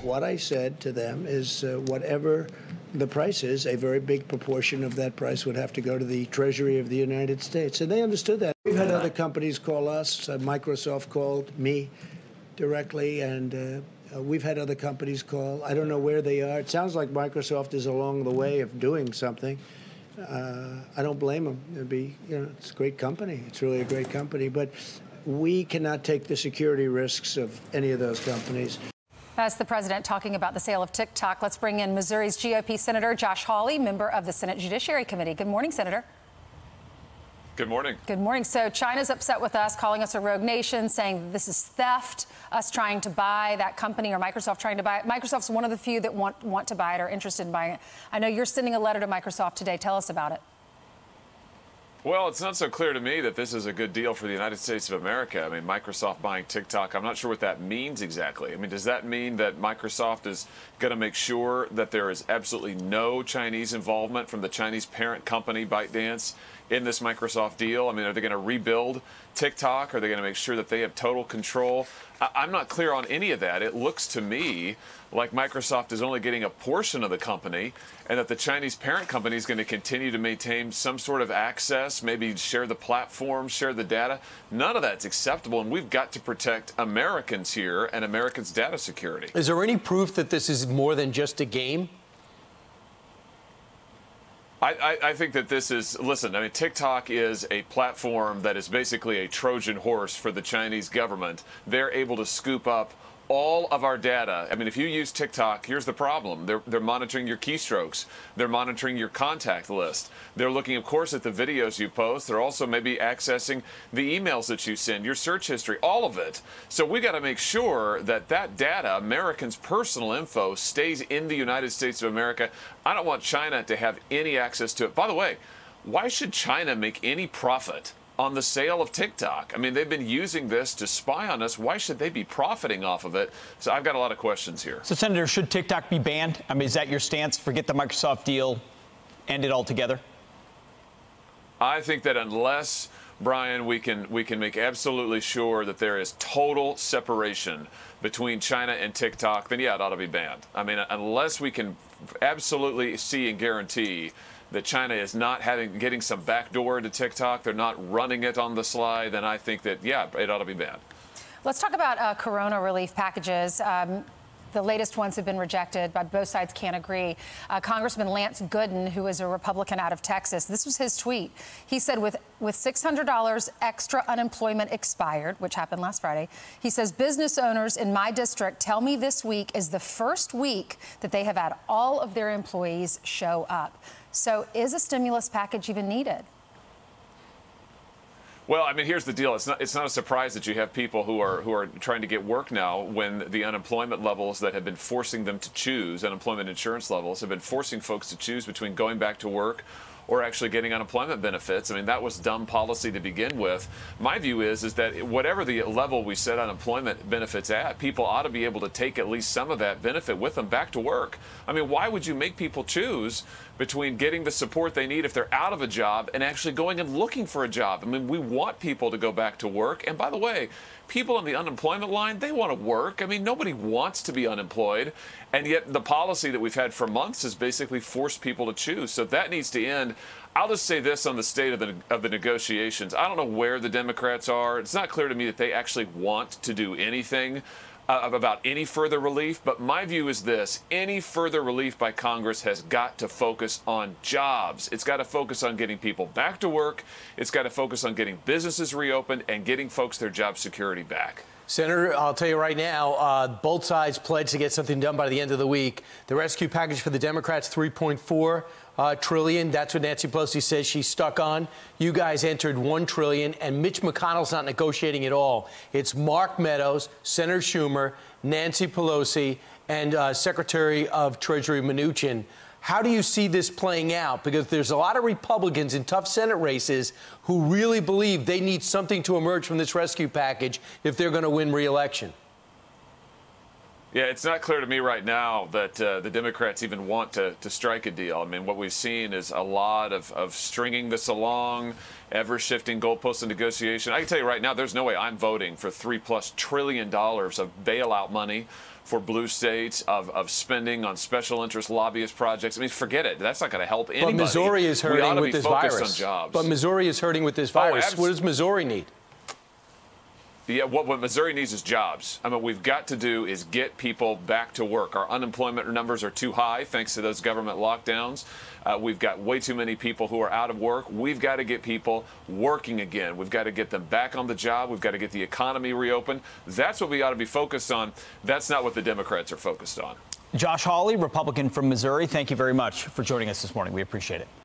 What I said to them is whatever the price is, a very big proportion of that price would have to go to the Treasury of the United States. And they understood that. We've had other companies call us. Microsoft called me directly, and we've had other companies call. I don't know where they are. It sounds like Microsoft is along the way of doing something. I don't blame them. It'd be, it's a great company. It's really a great company. But we cannot take the security risks of any of those companies. That's the president talking about the sale of TikTok. Let's bring in Missouri's GOP Senator Josh Hawley, member of the Senate Judiciary Committee. Good morning, Senator. Good morning. Good morning. So China's upset with us, calling us a rogue nation, saying this is theft, us trying to buy that company, or Microsoft trying to buy it. Microsoft's one of the few that want to buy it or interested in buying it. I know you're sending a letter to Microsoft today. Tell us about it. Well, it's not so clear to me that this is a good deal for the United States of America. I mean, Microsoft buying TikTok, I'm not sure what that means exactly. I mean, does that mean that Microsoft is going to make sure that there is absolutely no Chinese involvement from the Chinese parent company, ByteDance, in this Microsoft deal? I mean, are they going to rebuild TikTok? Are they going to make sure that they have total control? I'm not clear on any of that. It looks to me like Microsoft is only getting a portion of the company, and that the Chinese parent company is going to continue to maintain some sort of access, maybe share the platform, share the data. None of that's acceptable, and we've got to protect Americans here and Americans' data security. Is there any proof that this is more than just a game? I think that this is, listen, I mean, TikTok is a platform that is basically a Trojan horse for the Chinese government. They're able to scoop up all of our data. I mean, if you use TikTok, here's the problem. They're monitoring your keystrokes. They're monitoring your contact list. They're looking, of course, at the videos you post. They're also maybe accessing the emails that you send, your search history, all of it. So we got to make sure that that data, Americans' personal info, stays in the United States of America. I don't want China to have any access to it. By the way, why should China make any profit on the sale of TikTok? I mean, they've been using this to spy on us. Why should they be profiting off of it? So I've got a lot of questions here. So, Senator, should TikTok be banned? I mean, is that your stance? Forget the Microsoft deal, end it altogether? I think that unless, Brian, we can make absolutely sure that there is total separation between China and TikTok, then yeah, it ought to be banned. I mean, unless we can absolutely see and guarantee that China is not getting some backdoor into TikTok, they're not running it on the sly, then I think that, yeah, it ought to be banned. Let's talk about corona relief packages. The latest ones have been rejected, but both sides can't agree. Congressman Lance Gooden, who is a Republican out of Texas, this was his tweet. He said with $600 extra unemployment expired, which happened last Friday, he says business owners in my district tell me this week is the first week that they have had all of their employees show up. So is a stimulus package even needed? Well, I mean, here's the deal. It's not a surprise that you have people who are trying to get work now when the unemployment levels that have been forcing them to choose, unemployment insurance levels, have been forcing folks to choose between going back to work or actually getting unemployment benefits. I mean, that was dumb policy to begin with. My view is that whatever the level we set unemployment benefits at, people ought to be able to take at least some of that benefit with them back to work. I mean, why would you make people choose between getting the support they need if they're out of a job and actually going and looking for a job? I mean, we want people to go back to work. And by the way, people on the unemployment line, they want to work. I mean, nobody wants to be unemployed. And yet the policy that we've had for months has basically forced people to choose. So that needs to end. I'll just say this on the state of the negotiations. I don't know where the Democrats are. It's not clear to me that they actually want to do anything about any further relief. But my view is this: any further relief by Congress has got to focus on jobs. It's got to focus on getting people back to work. It's got to focus on getting businesses reopened and getting folks their job security back. Senator, I'll tell you right now, both sides pledged to get something done by the end of the week. The rescue package for the Democrats, $3.4 trillion. That's what Nancy Pelosi says she's stuck on. You guys entered $1 trillion, and Mitch McConnell's not negotiating at all. It's Mark Meadows, Senator Schumer, Nancy Pelosi, and Secretary of Treasury Mnuchin. How do you see this playing out? Because there's a lot of Republicans in tough Senate races who really believe they need something to emerge from this rescue package if they're going to win re-election. Yeah, it's not clear to me right now that the Democrats even want to strike a deal. I mean, what we've seen is a lot of stringing this along, ever-shifting goalposts in negotiation. I can tell you right now, there's no way I'm voting for $3+ trillion of bailout money for blue states, of spending on special interest lobbyist projects. I mean, forget it. That's not going to help anybody. But Missouri is hurting with this virus. On jobs. But Missouri is hurting with this virus. What does Missouri need? Yeah, what Missouri needs is jobs. I mean, what we've got to do is get people back to work. Our unemployment numbers are too high thanks to those government lockdowns. We've got way too many people who are out of work. We've got to get people working again. We've got to get them back on the job. We've got to get the economy reopened. That's what we ought to be focused on. That's not what the Democrats are focused on. Josh Hawley, Republican from Missouri, thank you very much for joining us this morning. We appreciate it.